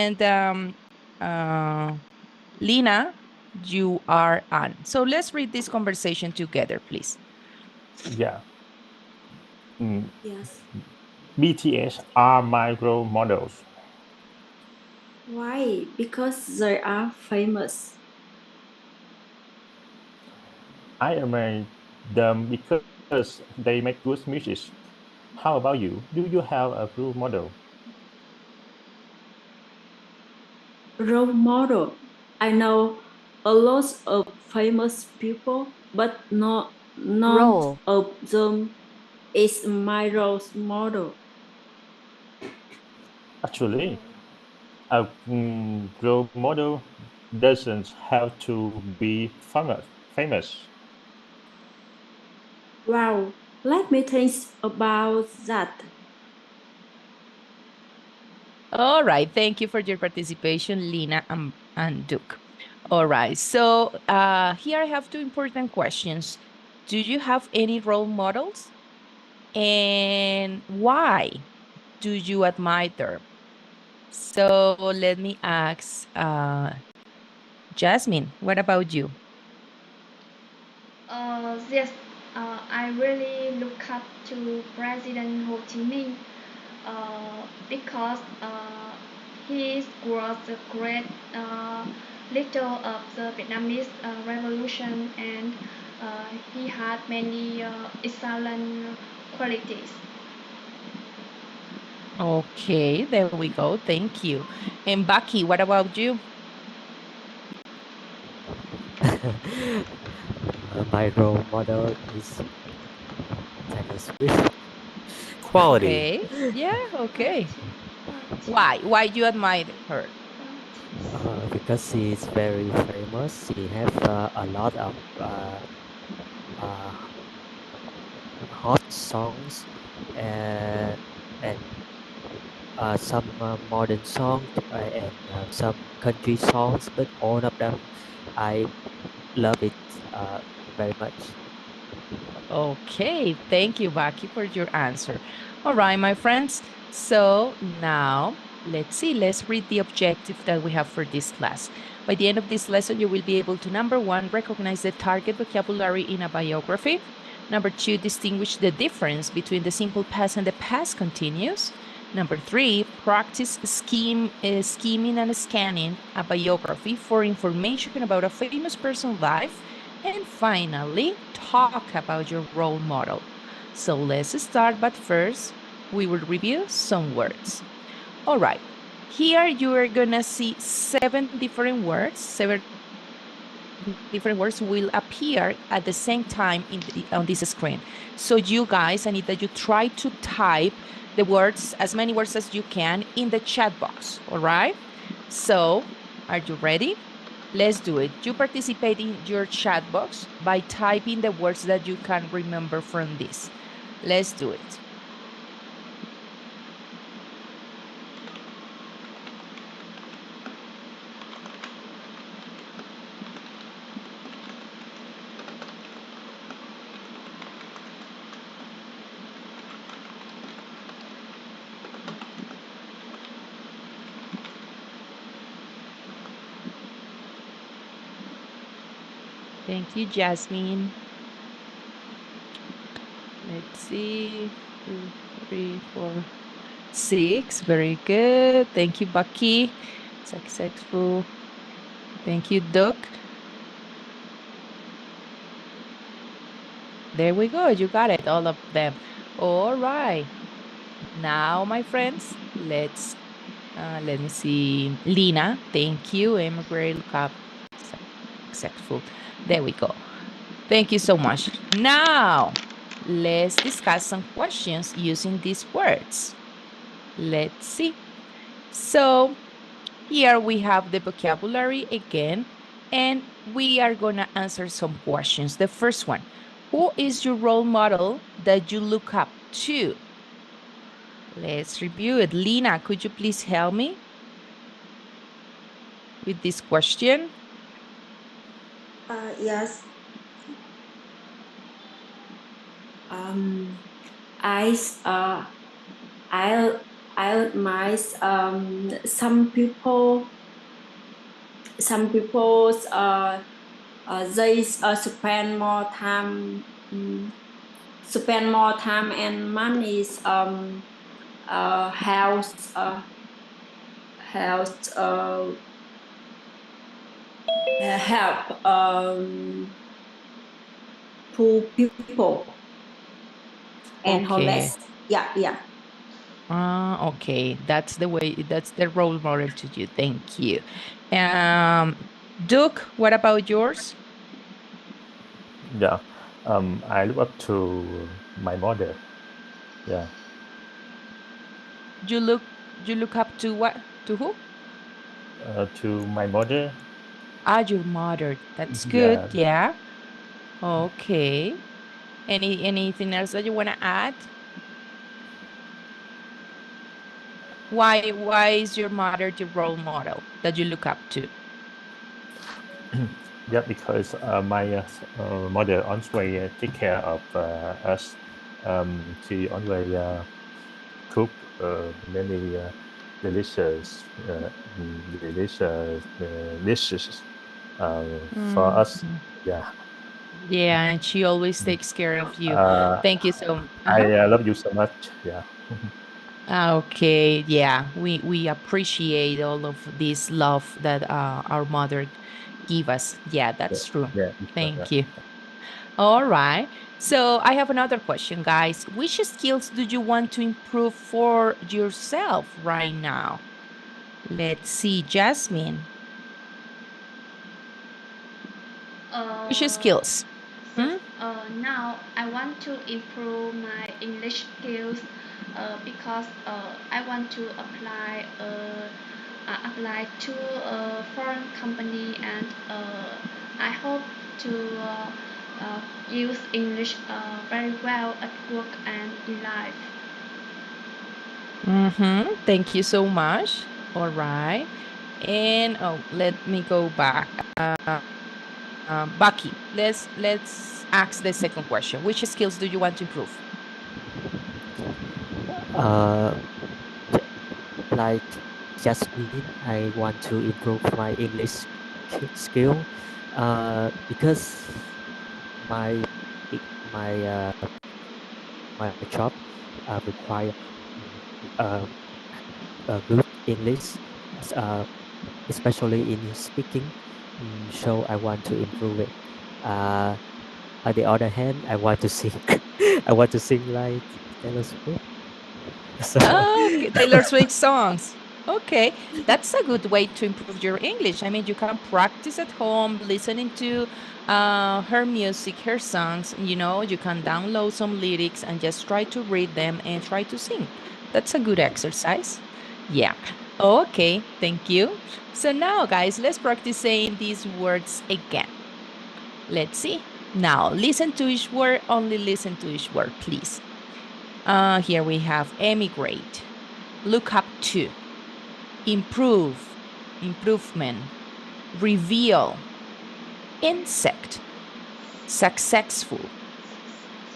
And Lina, you are on. So let's read this conversation together, please. Yeah. Yes. BTS are my role models. Why? Because they are famous. I admire them because they make good music. How about you? Do you have a role model? Role model. I know a lot of famous people, but none Role. of them is my role model. Actually, a role model doesn't have to be famous. Wow, let me think about that. All right. Thank you for your participation, Lina and Duke. All right. So here I have two important questions. Do you have any role models? And why do you admire them? So let me ask Jasmine, what about you? Yes, I really look up to President Ho Chi Minh because he was a great leader of the Vietnamese Revolution, and he had many excellent qualities. Okay, there we go. Thank you. And Bucky, what about you? My role model is Taylor Swift. Quality. Okay. Yeah, okay. Quality, quality, Why? Why you admire her? qualities. Because she is very famous. She have a lot of uh, hot songs and and some modern songs and some country songs. But all of them, I love it very much. Okay, thank you, Bucky, for your answer. All right, my friends. So now let's see, let's read the objective that we have for this class. By the end of this lesson, you will be able to, number one, recognize the target vocabulary in a biography. Number two, distinguish the difference between the simple past and the past continuous. Number three, practice scheming and scanning a biography for information about a famous person's life. And finally, talk about your role model. So let's start, but first, we will review some words. All right, here you are gonna see 7 different words will appear at the same time on this screen. So you guys, I need that you try to type the words, as many words as you can, in the chat box, all right? So are you ready? Let's do it. You participate in your chat box by typing the words that you can remember from this. Let's do it. Thank you, Jasmine. Let's see. 2, 3, 4, 6. Very good. Thank you, Bucky. Successful. Thank you, Doc. There we go. You got it, all of them. All right. Now, my friends, let me see. Lina, thank you. Emigrate, look up. Successful. There we go. Thank you so much. Now, let's discuss some questions using these words. Let's see. So, here we have the vocabulary again, and we are going to answer some questions. The first one, who is your role model that you look up to? Let's review it. Lina, could you please help me with this question? Yes. Um, I I I admire some people. Some people they spend more time and money health health help poor people and Okay. homeless. Yeah. Okay. That's the role model to you. Thank you. Duke, what about yours? Yeah. I look up to my mother. Yeah. You look up to what? To who? To my mother. Your mother. That's good. Yeah. Yeah. Okay. Anything else that you want to add? Why is your mother the role model that you look up to? Yeah, because my mother always take care of us. She always cook many delicious dishes for us. Mhm. Yeah. Yeah, and she always takes care of you. Uh, Thank you so. I Uh-huh. love you so much. Yeah. Okay, yeah, we appreciate all of this love that our mother give us. Yeah, Yeah. that's true. Yeah. Yeah. Thank you. All right. So I have another question, guys. Which skills do you want to improve for yourself right now? Let's see, Jasmine. Which Uh, skills? so Hmm? now I want to improve my English skills because I want to apply to a foreign company, and I hope to use English very well at work and in life. Thank you so much. All right. And let me go back. Bucky, let's ask the second question. Which skills do you want to improve? Uh, j- like Jasmine, I want to improve my English skill because my my my job require uh, a good English, uh, especially in speaking. So I want to improve it. Uh, on the other hand, I want to sing. I want to sing like Taylor Swift. So Oh, okay, Taylor Swift songs. Okay, that's a good way to improve your English. I mean, you can practice at home, listening to her music, her songs. You can download some lyrics and just try to read them and try to sing. That's a good exercise. Yeah. Okay, thank you. So now, guys, let's practice saying these words again. Let's see. Now, listen to each word, only listen to each word, please. Here we have emigrate, look up to, improve, improvement, reveal, insect, successful,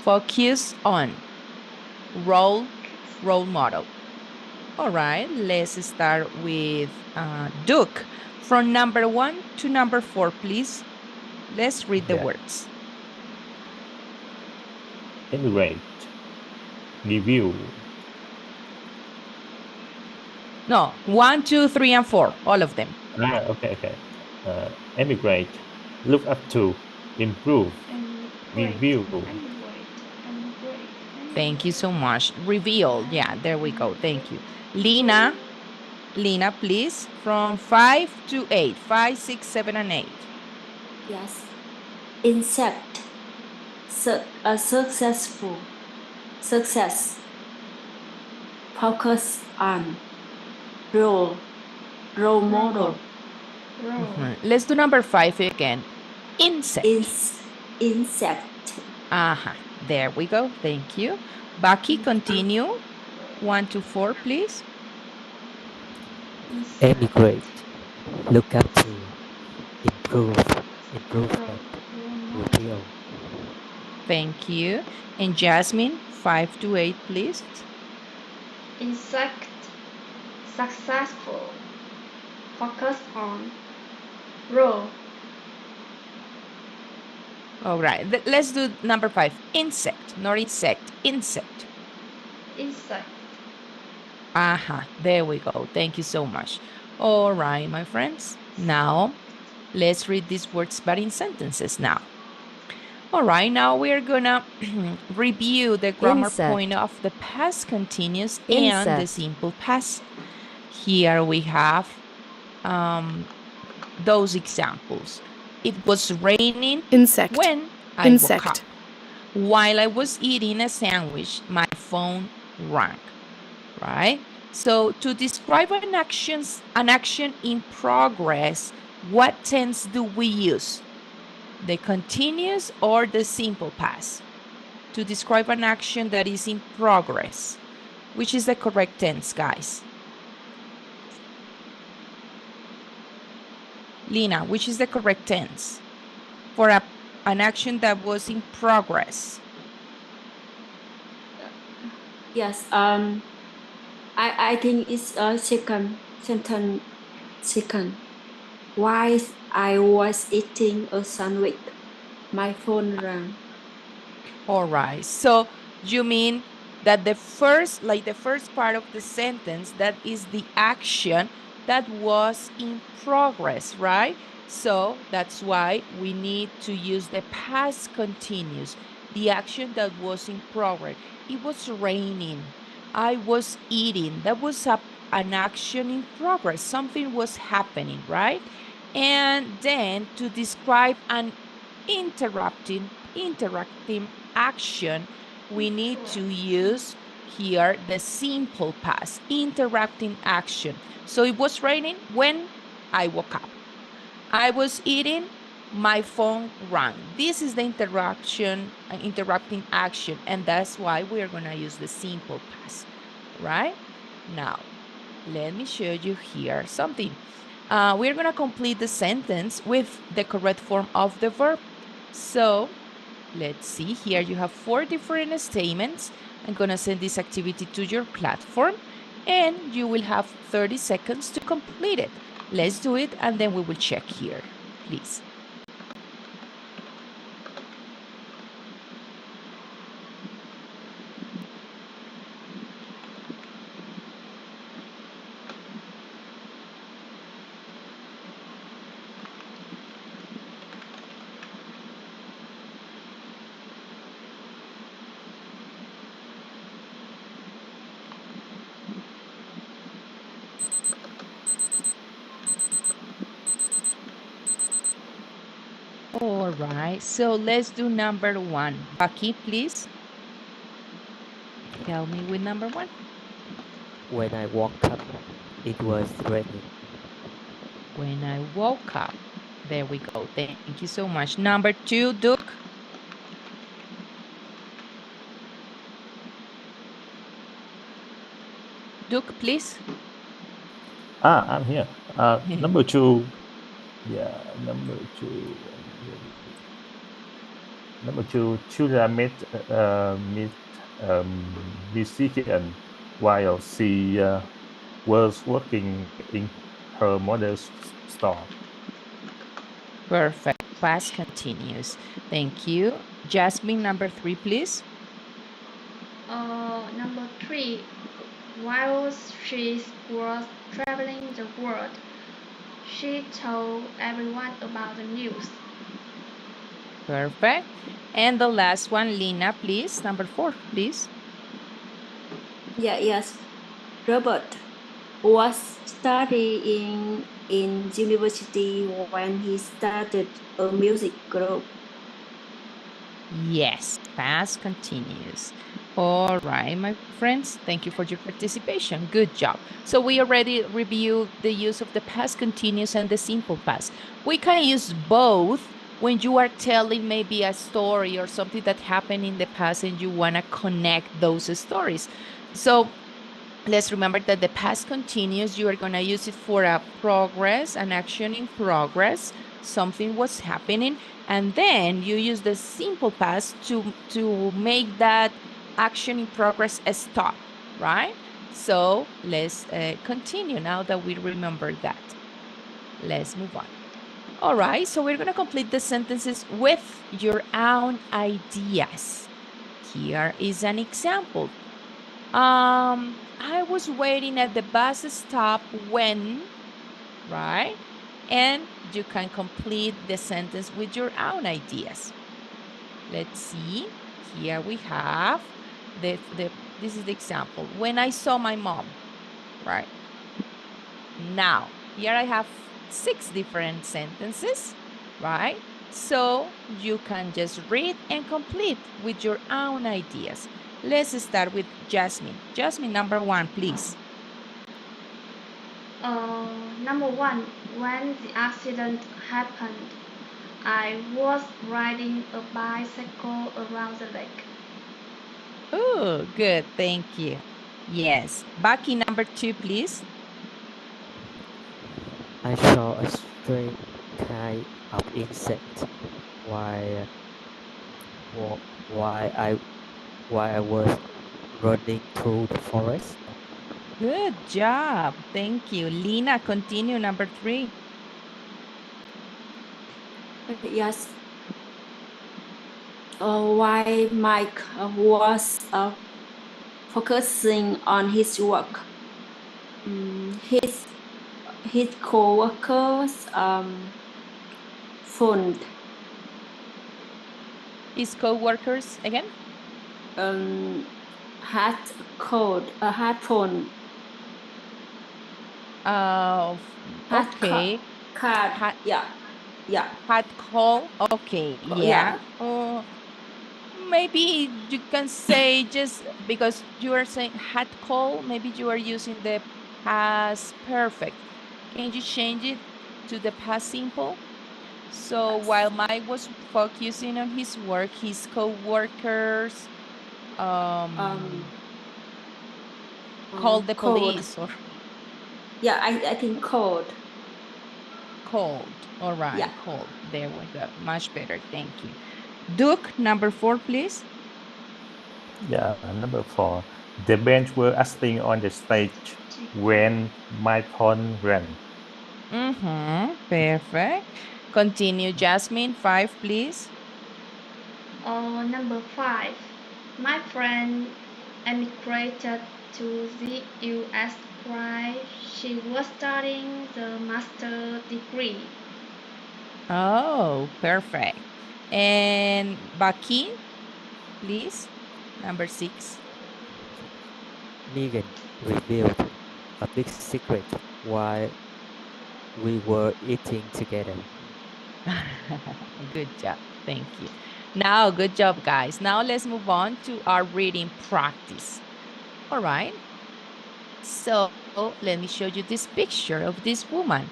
focus on, role model. All right, let's start with Duke. From number 1 to number 4, please. Let's read the Yeah. words. Immigrate. Review. No, 1, 2, 3, and 4, all of them. Okay. Emigrate. Look up to. Improve. And great, Review. and great, and great, and Thank you so great. much. Reveal. Yeah, there we go. Thank you. Lina, please, from 5 to 8. 5, 6, 7, and 8. Yes. Insect. Successful. Success. Focus on. Role. Role model. Row, Let's do number 5 again. Insect. Insect. Aha, there we go. Thank you. Bucky, continue. 1 to 4, please. insect, emigrate, look up to, improve, row, improvement, row model, reveal. Thank you. And Jasmine, 5 to 8, please. insect, successful. Focus on. Row. All right, let's do number 5. Insect, not insect, insect. Insect. There we go. Thank you so much. All right, my friends. Now, let's read these words but in sentences now. All right, now we're gonna review the grammar point of the past continuous and the simple past. Here we have those examples. It was raining when I woke up. While I was eating a sandwich, my phone rang, right? So to describe an action in progress, what tense do we use? The continuous or the simple past? To describe an action that is in progress, which is the correct tense, guys? Lina, which is the correct tense for an action that was in progress? Yes. I think it's a second sentence. Second. While I was eating a sandwich, my phone rang. All right. So you mean that the first part of the sentence, that is the action that was in progress, right? So that's why we need to use the past continuous, the action that was in progress. It was raining. I was eating. That was an action in progress. Something was happening, right? And then to describe an interacting action, we need to use here the simple past, interacting action. So it was raining when I woke up. I was eating, my phone rang. This is the interacting action, and that's why we're gonna use the simple past, right? Now, let me show you here something. We're gonna complete the sentence with the correct form of the verb. So let's see, here you have 4 different statements. I'm gonna send this activity to your platform and you will have 30 seconds to complete it. Let's do it and then we will check here, please. All right, so let's do number 1. Baki, please. Help me with number 1. When I woke up, it was raining. When I woke up. There we go. Thank you so much. Number 2, Duke. Duke, please. I'm here. Number 2. Yeah, number 2. Number 2, children meet musician while she was working in her mother's store. Perfect. Past continuous. Thank you. Jasmine, number 3, please. Number 3. While she was traveling the world, she told everyone about the news. Perfect. And the last one, Lina, please. Number 4, please. Yes. Robert was studying in university when he started a music group. Yes, past continuous. All right, my friends, thank you for your participation. Good job. So we already reviewed the use of the past continuous and the simple past. We can use both when you are telling maybe a story or something that happened in the past and you want to connect those stories. So let's remember that the past continuous, you are going to use it for a progress, an action in progress, something was happening, and then you use the simple past to make that action in progress a stop, right? So let's continue now that we remember that. Let's move on. All right, so we're going to complete the sentences with your own ideas. Here is an example. I was waiting at the bus stop when, right? And you can complete the sentence with your own ideas. Let's see. Here we have this is the example. When I saw my mom, right? Now, here I have 6 different sentences, right? So you can just read and complete with your own ideas. Let's start with Jasmine. Jasmine, number 1, please. Number 1, when the accident happened, I was riding a bicycle around the lake. Oh, good. Thank you. Yes. Baki, number 2, please. I saw a strange kind of insect while while I while I was running through the forest. Good job. Thank you. Lina, continue, number 3. Yes. Why Mike was focusing on his work. His co-workers phoned. His co-workers again? Had phone. Okay. Card. Yeah. Had call. Okay. Yeah. Maybe you can say, just because you are saying had call, maybe you are using the past perfect. Can you change it to the past simple? So while Mike was focusing on his work, his co-workers called the police, or yeah, I think called. All right. Yeah. Called. There we go. Much better. Thank you. Duke, number 4, please. Yeah, number 4. The band were acting on the stage when my phone rang. Perfect. Continue, Jasmine. 5, please. Number 5, my friend emigrated to the US while she was studying the master degree. Oh, perfect. And Baki, please. Number 6. Megan revealed a big secret while we were eating together. Good job. Thank you. Now, good job, guys. Now let's move on to our reading practice. All right. So let me show you this picture of this woman.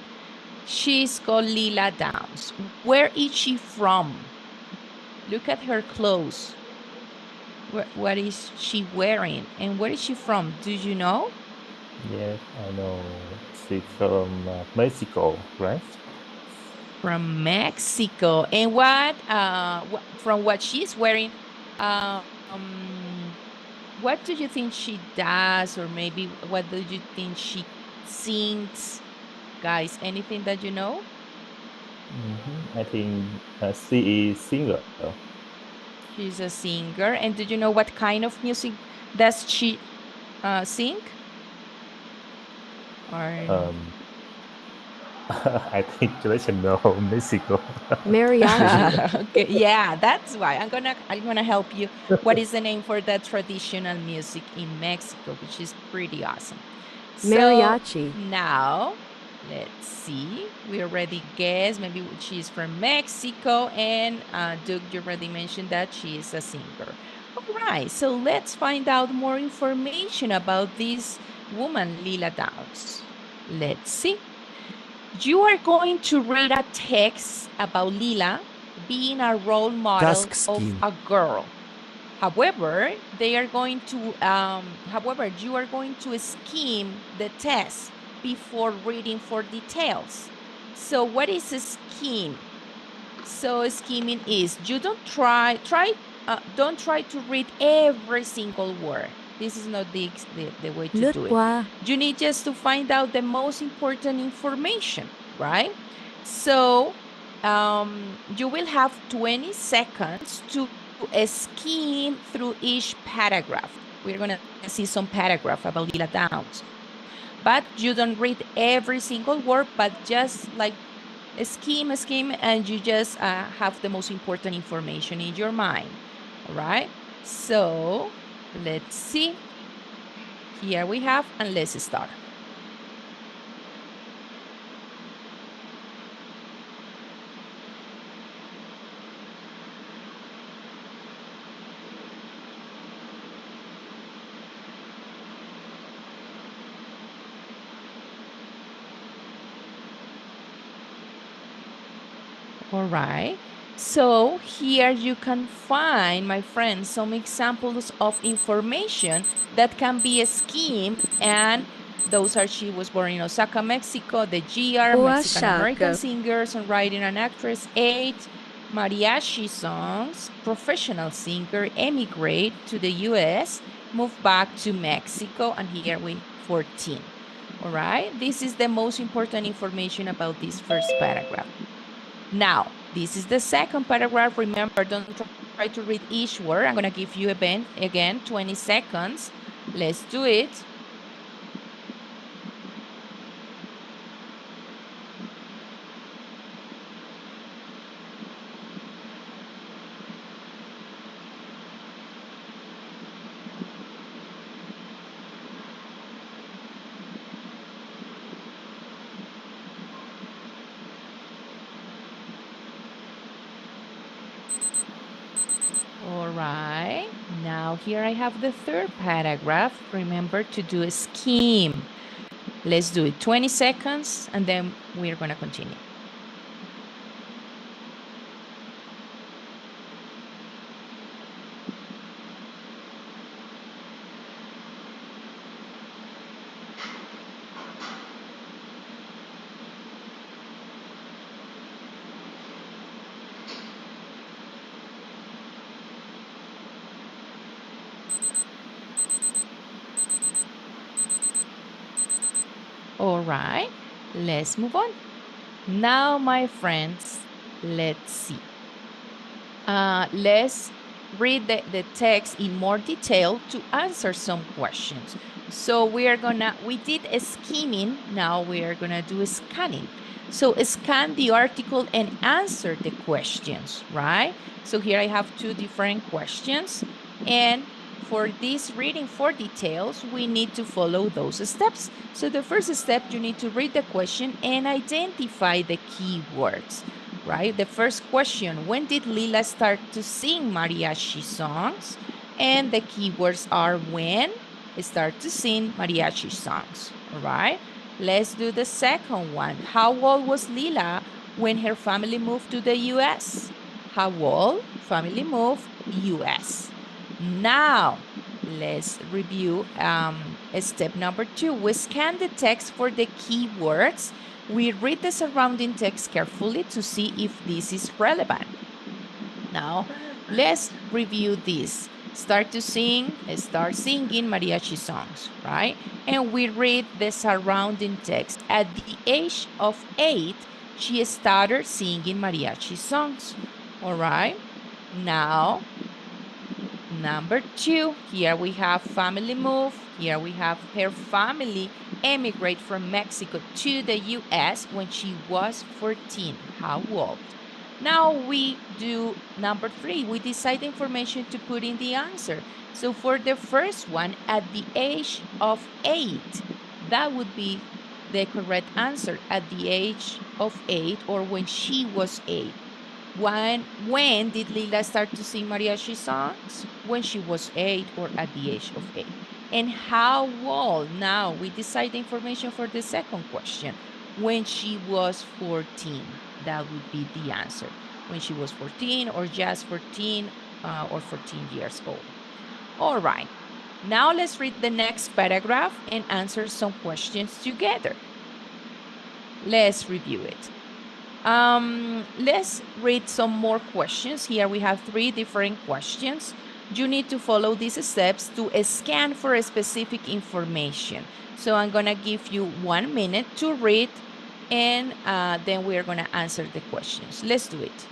She's called Lila Downs. Where is she from? Look at her clothes. What is she wearing? And where is she from? Do you know? Yes, I know. She's from Mexico, right? From Mexico. And from what she's wearing, um, what do you think she does? Or maybe what do you think she sings? Guys, anything that you know? I think she is singer. She's a singer. And do you know what kind of music does she sing? Or I think traditional Mexico. Mariachi. okay, yeah, that's why I'm gonna help you. What is the name for that traditional music in Mexico, which is pretty awesome. Mariachi. So now let's see. We already guessed maybe she's from Mexico, and Duke, you already mentioned that she is a singer. All right, so let's find out more information about this woman, Lila Downs. Let's see. You are going to read a text about Lila being a role model Dusk of skin. a girl. However, you are going to skim the text before reading for details. So what is a skim? So skimming is, you don't try to read every single word. This is not the way to Lướt do it. qua. You need just to find out the most important information, right? So you will have 20 seconds to skim through each paragraph. We're going to see some paragraph about Lila Downs. But you don't read every single word, but just like skim, and you just have the most important information in your mind, all right? So let's see. Here we have, and let's start. All right. So here you can find, my friends, some examples of information that can be skimmed, and those are: she was born in Osaka, Mexico, the GR, Mexican-American Oaxaca. singer, songwriter, and actress, 8, mariachi songs, professional singer, emigrate to the US, moved back to Mexico, and here we 14. All right, this is the most important information about this first paragraph. Now, this is the second paragraph. Remember, don't try to read each word. I'm going to give you again 20 seconds. Let's do it. All right, now here I have the third paragraph. Remember to do a skim. Let's do it 20 seconds, and then we're going to continue. All right, let's move on. Now, my friends, let's see. Let's read the text in more detail to answer some questions. So we did a skimming, now we are gonna do a scanning. So scan the article and answer the questions, right? So here I have two different questions, and for this reading for details, we need to follow those steps. So the first step, you need to read the question and identify the keywords, right? The first question, when did Lila start to sing mariachi songs? And the keywords are when, start to sing mariachi songs, all right? Let's do the second one. How old was Lila when her family moved to the US? How old? Family moved, US. Now, let's review step number 2. We scan the text for the keywords. We read the surrounding text carefully to see if this is relevant. Now, let's review this. Start singing mariachi songs, right? And we read the surrounding text. At the age of 8, she started singing mariachi songs, all right? Now, number 2, here we have family move. Here we have her family emigrate from Mexico to the US when she was 14. How old? Now we do number 3. We decide the information to put in the answer. So for the first one, at the age of 8, that would be the correct answer, at the age of 8, or when she was 8. When did Lila start to sing mariachi songs? When she was 8, or at the age of 8. And how old? Now we decide the information for the second question. When she was 14, that would be the answer. When she was 14, or just 14, or 14 years old. All right, now let's read the next paragraph and answer some questions together. Let's review it. Let's read some more questions. Here we have 3 different questions. you need to follow these steps to scan for a specific information. So I'm gonna give you 1 minute to read, and then we are gonna answer the questions. Let's do it.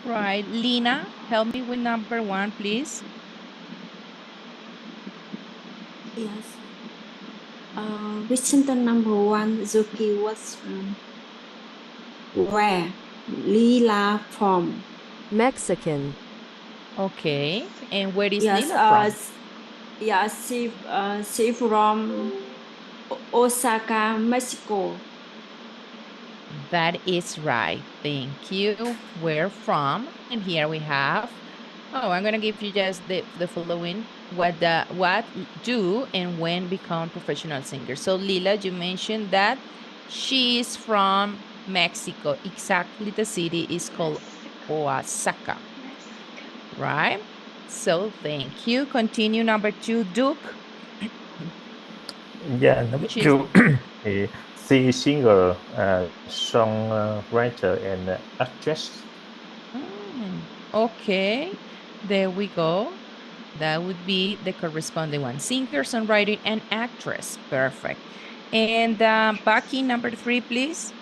Right, Lina, help me with number 1, please. Yes. Question number 1, the key was where? Lila from. Mexican. Okay, and where is Yes. Lila from? She from Osaka, Mexico. That is right. Thank you. Where from? And here we have. Oh, I'm gonna give you just the following. What do and when become professional singers. So Lila, you mentioned that she is from Mexico. Exactly, the city is called Oaxaca, right? So thank you. Continue number 2, Duke. Yeah, number Which is 2, she is singer, songwriter, and actress. Okay, there we go. That would be the corresponding one. Singer, songwriter, and actress. Perfect. And Baki, number 3, please.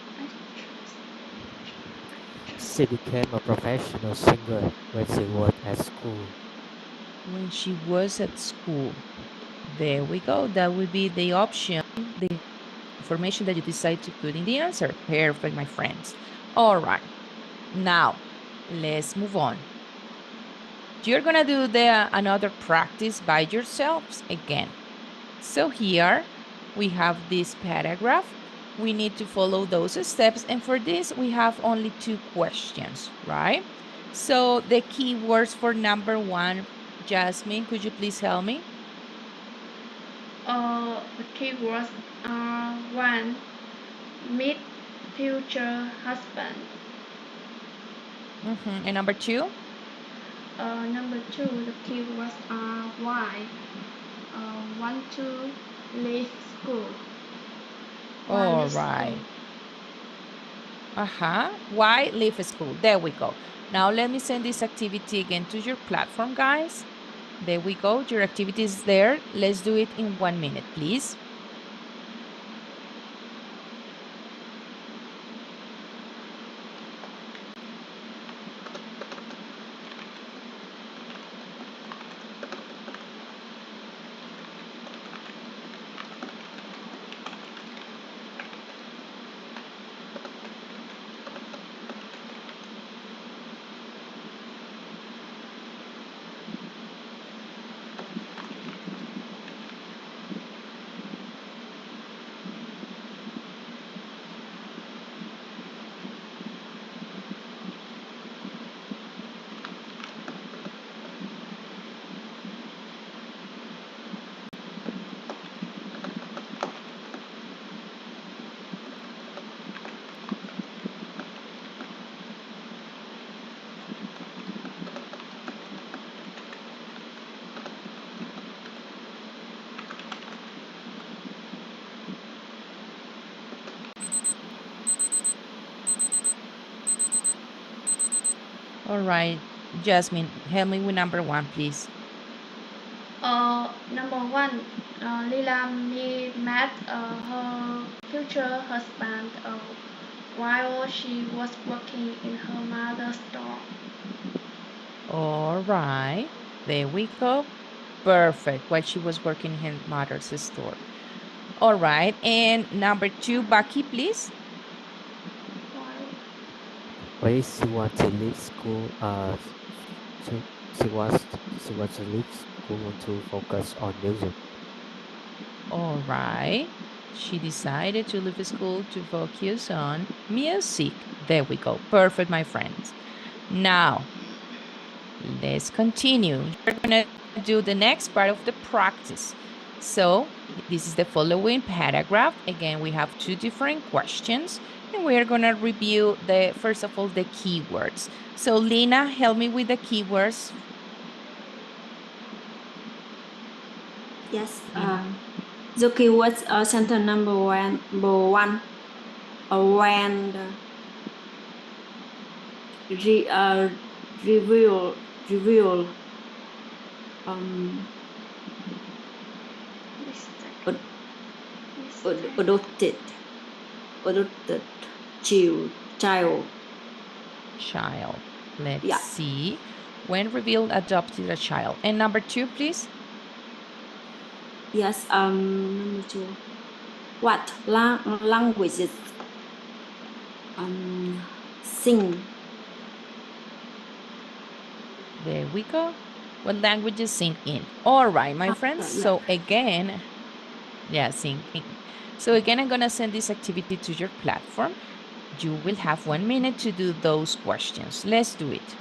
She became a professional singer when she was at school. When she was at school. There we go. That would be the option, the information that you decide to put in the answer. Perfect, my friends. All right. Now, let's move on. You're gonna do another practice by yourselves again. So here we have this paragraph. We need to follow those steps, and for this we have only 2 questions, right? So the keywords for number 1, Jasmine, could you please help me? The keywords are 1. Meet future husband. And number 2? Number 2, the keywords are why. Want to leave school. All right. Why leave school? There we go. Now let me send this activity again to your platform, guys. There we go. Your activity is there. Let's do it in 1 minute, please. All right, Jasmine, help me with number 1, please. Number 1, Lila met her future husband while she was working in her mother's store. All right. There we go. Perfect. While she was working in her mother's store. All right. And number 2, Bucky, please. Why she want to leave school? She, she wants to leave school to focus on music. All right. She decided to leave school to focus on music. There we go. Perfect, my friends. Now, let's continue. You're going to do the next part of the practice. So, this is the following paragraph. Again, we have 2 different questions, and we are going to review first of all, the keywords. So, Lina, help me with the keywords. Yes. The keywords are sentence number one. When review adopted child. Let's see. When revealed, adopted a child. And number 2, please. Yes. Number 2. What languages sing? There we go. What languages sing in? All right, my friends. Yeah. So again, sing in. So again, I'm going to send this activity to your platform. You will have 1 minute to do those questions. Let's do it.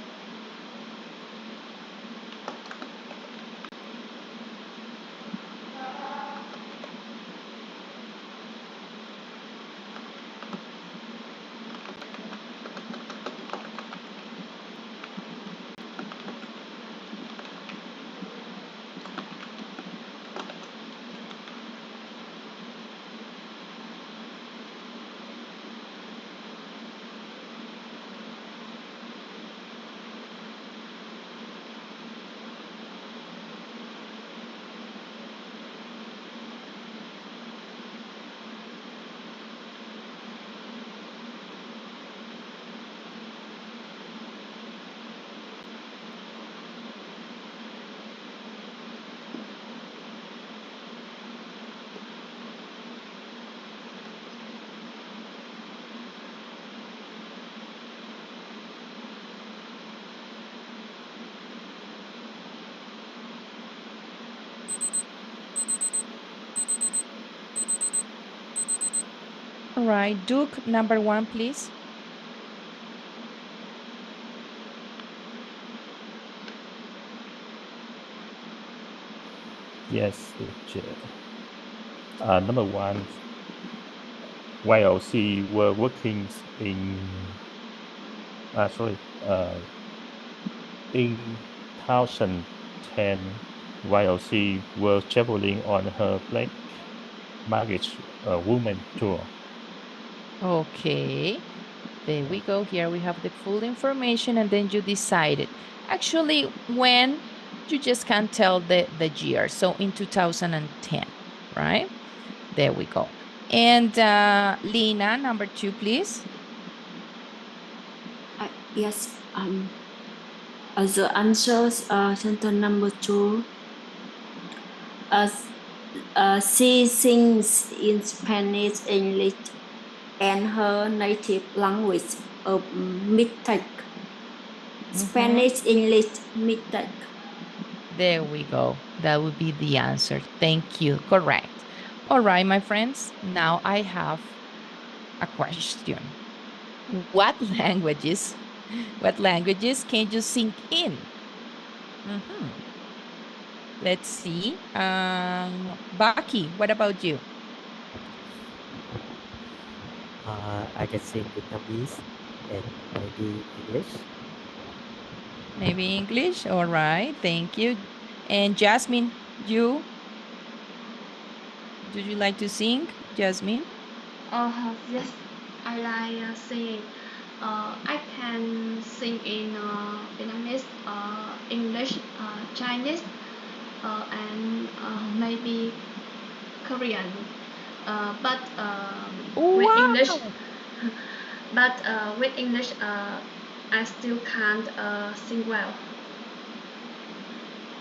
All right, Duke, number 1, please. Yes, teacher. Number 1, while she were working in, in 2010, while she was traveling on her Black Marriage Woman tour. Okay. There we go. Here we have the full information, and then you decided. Actually, when you just can't tell the year. So in 2010, right? There we go. And Lina, number 2, please. Yes. The answers sentence number 2. She sings in Spanish, English, and her native language of Mixtec. Spanish, English, Mixtec. There we go. That would be the answer. Thank you. Correct. All right, my friends. Now I have a question. What languages can you sing in? Let's see. Baki, what about you? I can sing Vietnamese and maybe English. Maybe English? All right. Thank you. And Jasmine, you? Do you like to sing, Jasmine? Yes, I like singing. I can sing in Vietnamese, English, Chinese, and maybe Korean, but with English, Wow. but with English, I still can't sing well.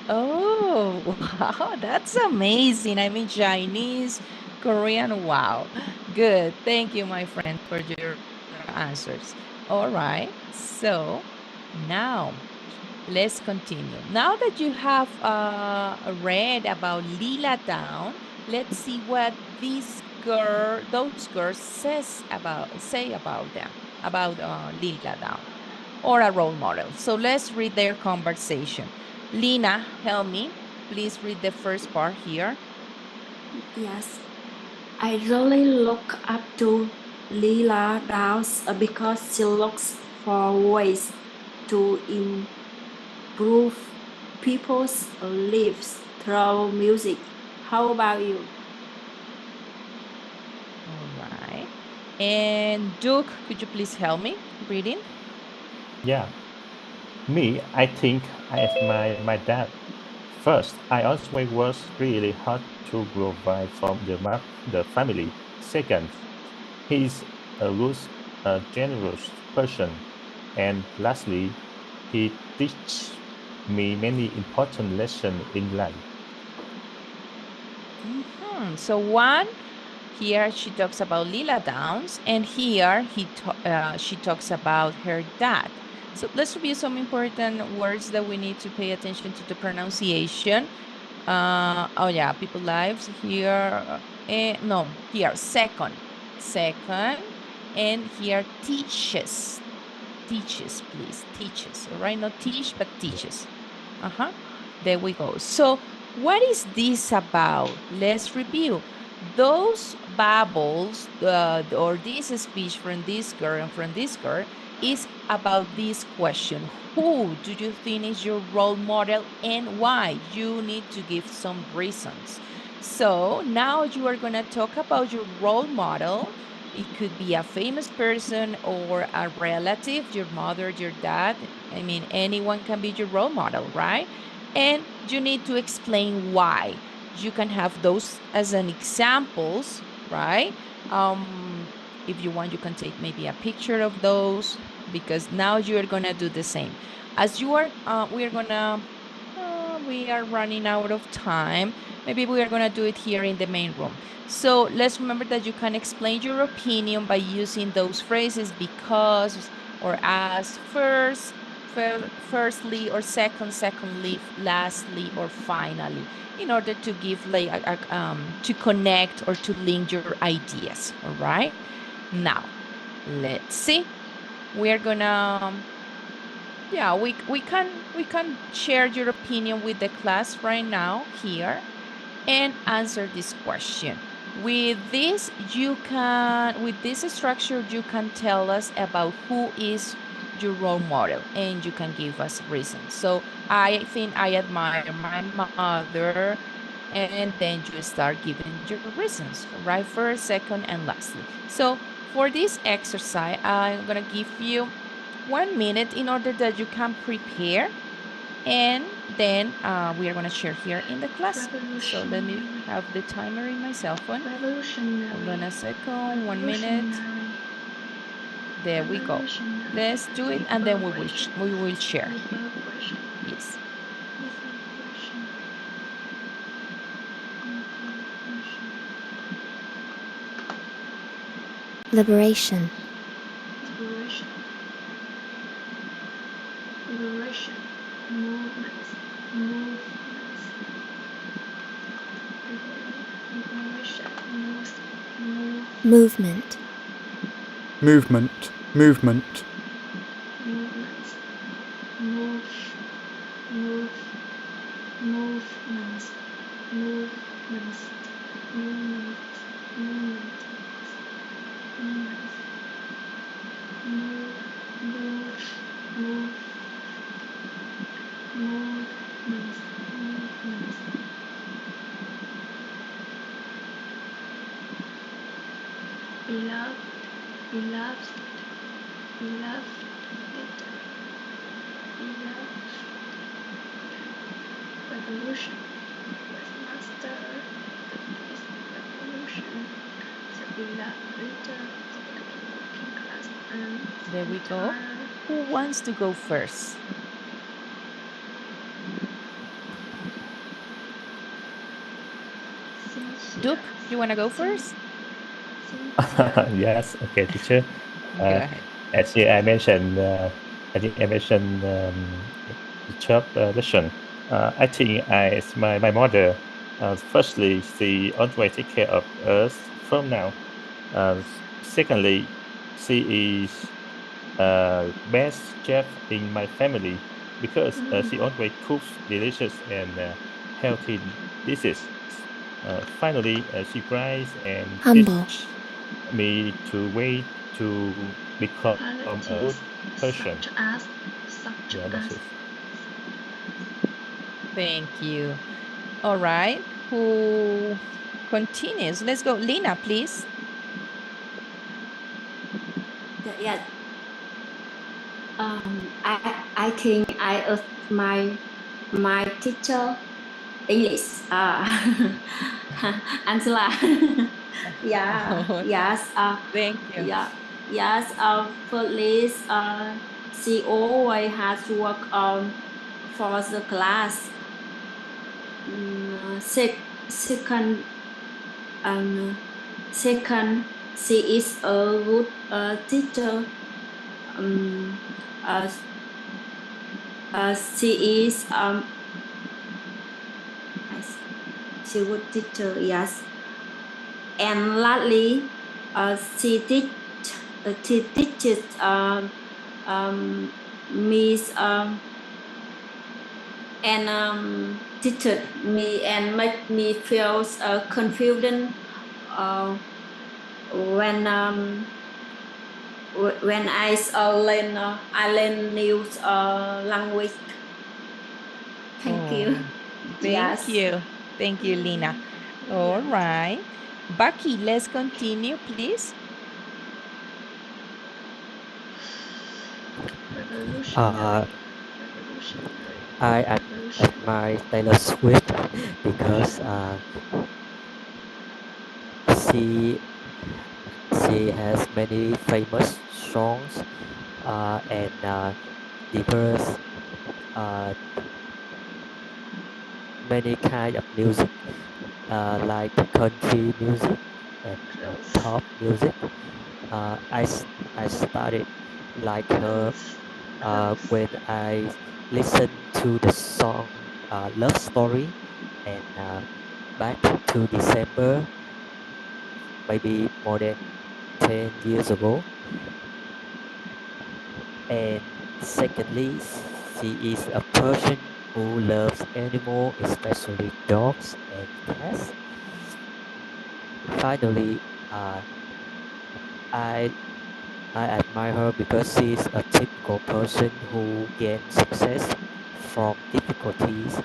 Oh, wow, that's amazing. I mean, Chinese, Korean, wow. Good. Thank you, my friend, for your answers. All right. So now let's continue. Now that you have read about Lila Down, let's see what those girls say about them, about Lila Down, or a role model. So let's read their conversation. Lina, help me. Please read the first part here. Yes, I really look up to Leela Downs because she looks for ways to improve people's lives through music. How about you? All right. And Duke, could you please help me reading? Yeah. Me, I think I admire my dad. First, I always worked really hard to provide for the family. Second, he's a good, generous person. And lastly, he teaches me many important lessons in life. So one, here she talks about Lila Downs, and here she talks about her dad. So let's review some important words that we need to pay attention to the pronunciation. Oh yeah, people lives here. No, here second, and here teaches, please, teaches. All right, not teach, but teaches. Uh-huh. There we go. So what is this about? Let's review. Those bubbles or this speech from this girl and from this girl is about this question. Who do you think is your role model and why? You need to give some reasons. So now you are going to talk about your role model. It could be a famous person or a relative, your mother, your dad. I mean, anyone can be your role model, right? And you need to explain why. You can have those as an examples, right? If you want, you can take maybe a picture of those because now you are gonna do the same. As you are, we are running out of time. Maybe we are gonna do it here in the main room. So let's remember that you can explain your opinion by using those phrases because or as firstly or secondly, lastly or finally, in order to give like to connect or to link your ideas. All right. Now, let's see. We are gonna yeah, we can share your opinion with the class right now here and answer this question. With this structure, you can tell us about who is your role model and you can give us reasons. So I think I admire my mother, and then you start giving your reasons, right? First, second, and lastly. So for this exercise, I'm gonna give you 1 minute in order that you can prepare, and then we are going to share here in the class. So let me Revolutionary. have the timer in my cell phone. Hold on Revolutionary. a second, 1 minute. Revolutionary. There we go. Revolutionary. Let's do it and then Liberation. we will share. Liberation. Yes. Liberation. Liberation. Liberation. Liberation. Liberation. Movements. Movements. Liberation. Movement. Movement, movement, Movements. Move. Move. Movements. Movements. Movements. Movements. Movements. Move. Move. Move. Movements. Movements. Beloved. Beloved. Beloved. Beloved. Revolution. Master. leader of the working class and There we go. entire Who wants to go first? Cynthia. Duke, you want to go first? Cynthia. Yes, okay, teacher. Go Uh, ahead. Actually, I mentioned, I think I mentioned the job lesson. I think my mother, firstly, she always take care of us from now. Secondly, she is best chef in my family because she always cooks delicious and healthy dishes. Finally, she guides and Humble. teach me to way to become a good Qualities person. such Yeah, that's as it. Thank you. All right. Who continues? Let's go. Lina, please. Yeah. I think I asked my teacher English. Angela. Yeah. Oh, Yes. thank you. Yeah. Yes. For this, she always has work on for the class. Second, second, she is a good teacher. Um, uh, she is she good teacher. Yes, and lastly, she teaches Miss and teaches me and make me feel confused uh, when when I learn new language. Thank you. Oh, thank Yes. you. Thank you, Lina. All yeah. right. Bucky, let's continue, please. Revolutionary. Uh, Revolutionary. I Revolution. admire Taylor Swift because she she has many famous songs and diverse uh, many kind of music like country music and Clothes. pop music. I started like her Clothes. Clothes. when I listened to the song Love Story and back to December, maybe more than 10 years ago. And secondly, she is a person who loves animals, especially dogs and cats. Finally, uh, I I admire her because she's a typical person who gains success from difficulties.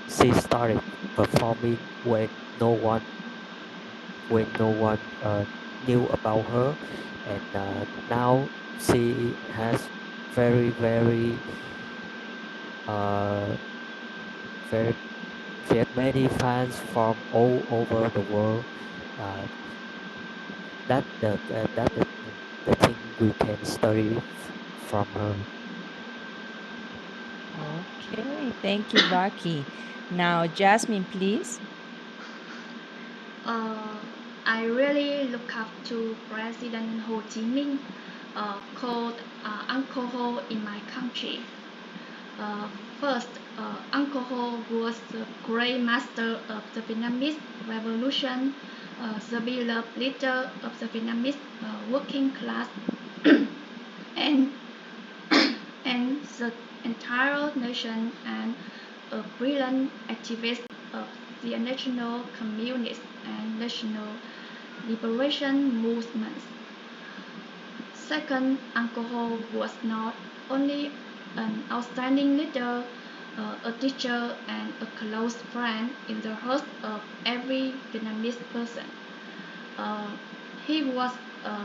She started performing when no one knew about her, and now she has very uh, very very many fans from all over the world. Uh, the thing we can study from her. Okay, thank you, Bucky. Now, Jasmine, please. Uh, I really look up to President Ho Chi Minh, called Uncle Ho in my country. Uh, First, Uncle Ho was the great master of the Vietnamese Revolution, the beloved leader of the Vietnamese working class, and and the entire nation, and a brilliant activist of the national communist and national liberation movements. Second, Uncle Ho was not only an outstanding leader, a teacher, and a close friend in the heart of every Vietnamese person. Uh, he was uh,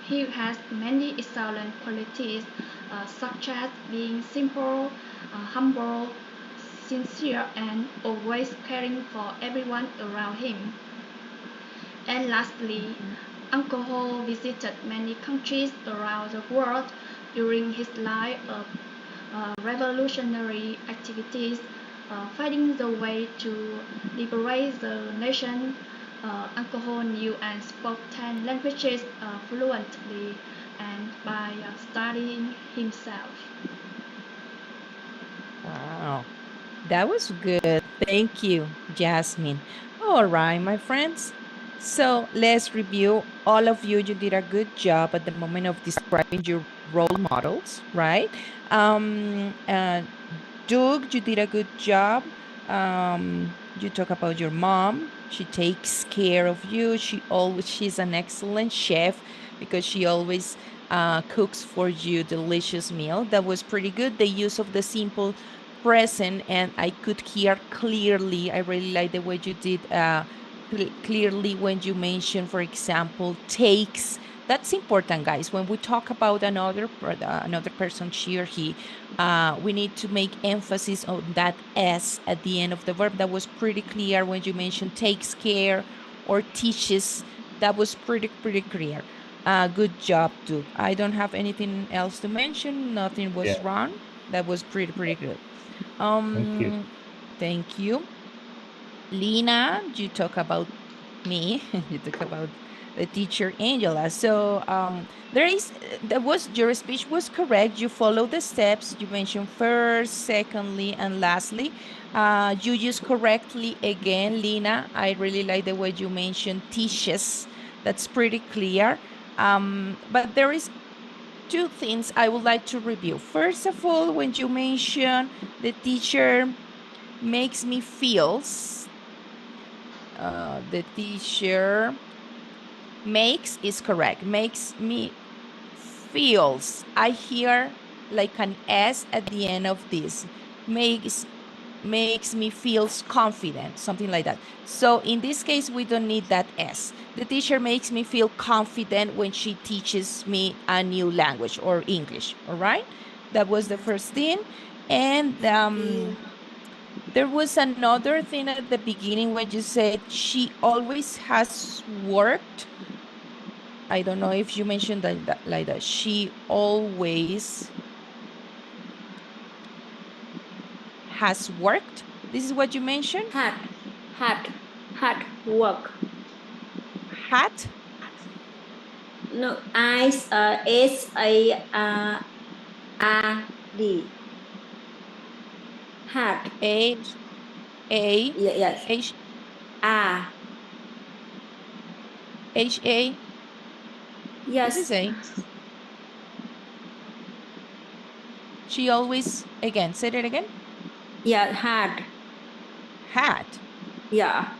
he has many excellent qualities, such as being simple, humble, sincere, and always caring for everyone around him. And lastly, Uncle Ho visited many countries around the world during his life of revolutionary activities, fighting the way to liberate the nation. Uncle Ho knew and spoke 10 languages fluently and by studying himself. Wow, that was good. Thank you, Jasmine. All right, my friends. So let's review. All of you, you did a good job at the moment of describing your role models, right? And Doug, you did a good job. You talk about your mom. She takes care of you. She's an excellent chef because she always cooks for you delicious meal. That was pretty good. The use of the simple present, and I could hear clearly. I really like the way you did clearly when you mentioned, for example, takes. That's important, guys. When we talk about another person, she or he, we need to make emphasis on that S at the end of the verb. That was pretty clear when you mentioned takes care or teaches. That was pretty clear. Good job, Duke. I don't have anything else to mention. Nothing was Yeah. wrong. That was pretty good. Thank you. Thank you. Lina, you talk about me. You talk about the teacher Angela. So that was your speech was correct. You follow the steps. You mentioned first, secondly, and lastly. You use correctly again, Lina. I really like the way you mentioned teaches. That's pretty clear. But there is two things I would like to review. First of all, when you mention the teacher makes me feels, the teacher makes is correct. Makes me feels. I hear like an S at the end of this. Makes me feels confident, something like that. So in this case, we don't need that S. The teacher makes me feel confident when she teaches me a new language or English. All right. That was the first thing. And there was another thing at the beginning when you said she always has worked. I don't know if you mentioned that like that. She always has worked. This is what you mentioned? Had work. Had? No, S-A-R-D. Had. H A Yes. H Ah. H A. What did you Yes. say? She always again. Say it again. Yeah, had. Had. Yeah.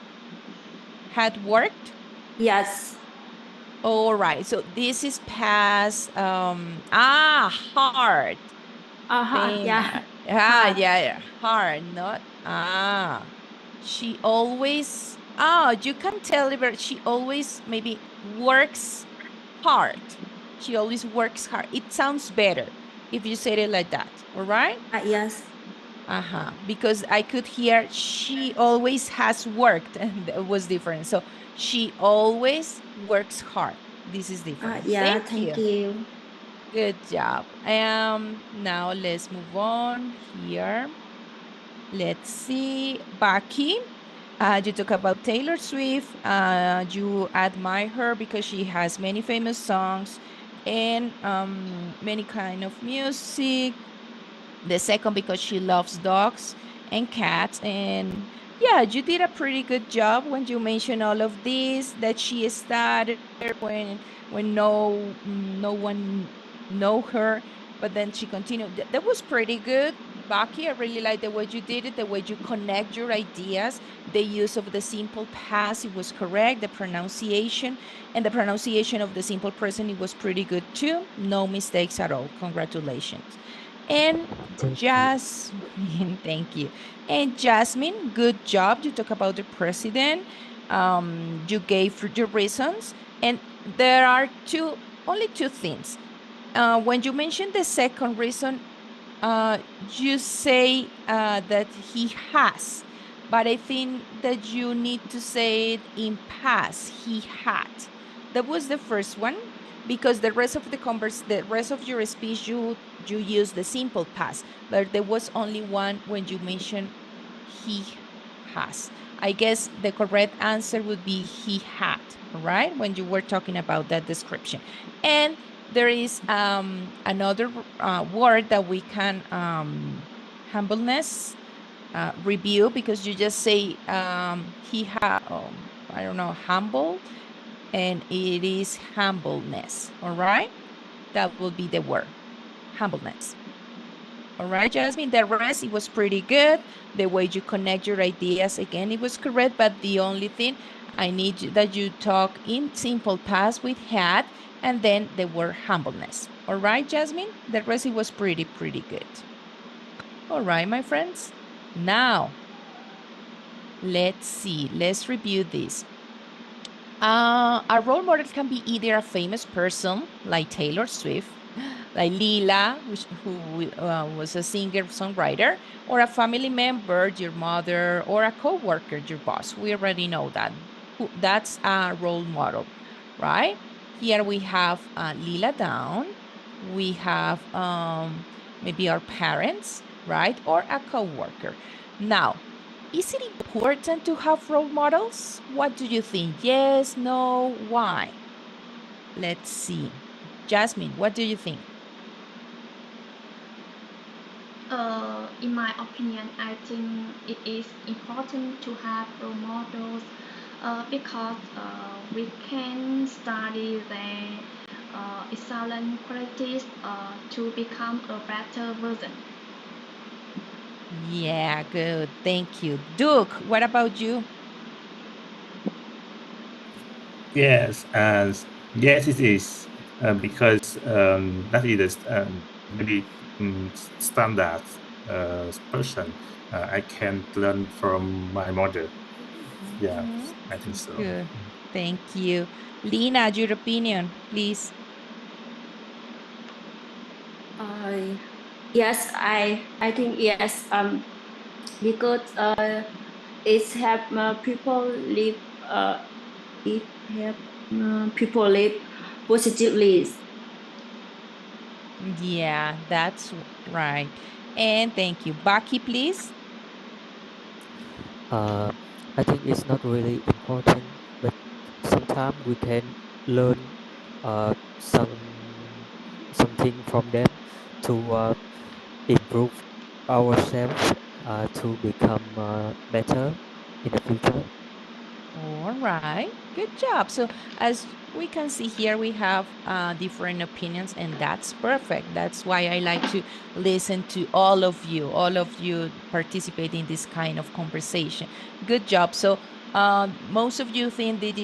Had worked. Yes. All right. So this is past. Hard. Hard. Yeah. Hard. Yeah. Hard, not she always you can tell her she always maybe works hard. She always works hard. It sounds better if you say it like that. All right? Yes. Because I could hear she always has worked and it was different. So she always works hard. This is different. Yeah, Thank thank you. you. Good job. Now let's move on here. Let's see. Baki, you talk about Taylor Swift. You admire her because she has many famous songs and many kind of music. The second because she loves dogs and cats. And yeah, you did a pretty good job when you mentioned all of this that she started when no one know her, but then she continued. That was pretty good. Baki, I really like the way you did it, the way you connect your ideas, the use of the simple past, it was correct, the pronunciation, and the pronunciation of the simple present, it was pretty good too. No mistakes at all. Congratulations. And Thank you. Jasmine, thank you. And Jasmine, good job. You talk about the president. You gave your reasons, and there are only two things. When you mention the second reason, you say that he has. but I think that you need to say it in past. He had. That was the first one, because the rest of the rest of your speech, you use the simple past, but there was only one when you mentioned he has. I guess the correct answer would be he had, right? When you were talking about that description. And there is another word that we can humbleness review, because you just say he had, I don't know, humble, and it is humbleness. All right, that will be the word, humbleness. All right, Jasmine, the rest, it was pretty good. The way you connect your ideas, again, it was correct, but the only thing I need that you talk in simple past with had, and then the word humbleness. All right, Jasmine, the rest, it was pretty good. All right, my friends. Now, let's see. Let's review this. A role model can be either a famous person like Taylor Swift, like Lila, who was a singer-songwriter, or a family member, your mother, or a coworker, your boss. We already know that. That's a role model, right? Here we have Lila Down. We have maybe our parents, right? Or a coworker. Now, is it important to have role models? What do you think? Yes, no, why? Let's see. Jasmine, what do you think? In my opinion, I think it is important to have role models because we can study their excellent qualities to become a better version. Yeah, good. Thank you. Duke, what about you? Yes, yes, it is because that is maybe standard person. I can learn from my mother. Yeah, Mhm. I think so. Good. Thank you. Lina, your opinion, please. Yes, I think yes. Because it help people live. It help people live positively. Yeah, that's right. And thank you. Baki, please. Uh, I think it's not really important, but sometimes we can learn uh, something from them to improve ourselves to become better in the future. All right, good job. So as we can see here, we have different opinions, and that's perfect. That's why I like to listen to all of you participate in this kind of conversation. Good job. So most of you think that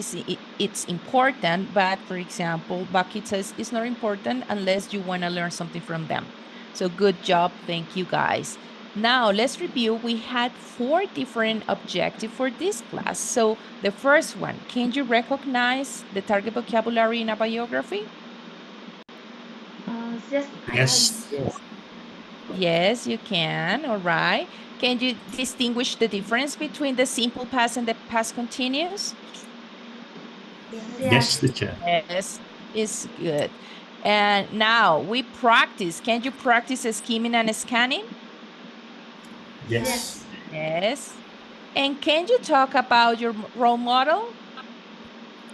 it's important, but for example, Bucket says it's not important unless you want to learn something from them. So good job. Thank you, guys. Now let's review. We had 4 different objectives for this class. So the first one, can you recognize the target vocabulary in a biography? Yes, I can. Yes, Yes. Yes, you can. All right. Can you distinguish the difference between the simple past and the past continuous? yes, Yes. teacher. Yes, it's good. And now we practice. Can you practice skimming and scanning? Yes, Yes. Yes. And can you talk about your role model?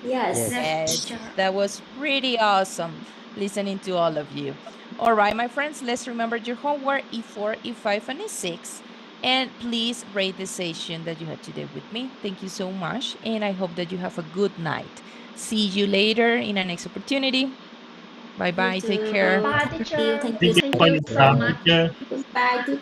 Yes. Yes. Yes, Teacher. that was pretty awesome listening to all of you. All right, my friends, let's remember your homework E4, E5, and E6. And please rate the session that you had today with me. Thank you so much. And I hope that you have a good night. See you later in our next opportunity. Bye You bye. Take too. care. Bye, Thank you. teacher. Thank you thank you so Thank for you your much. so time, much. teacher. Goodbye.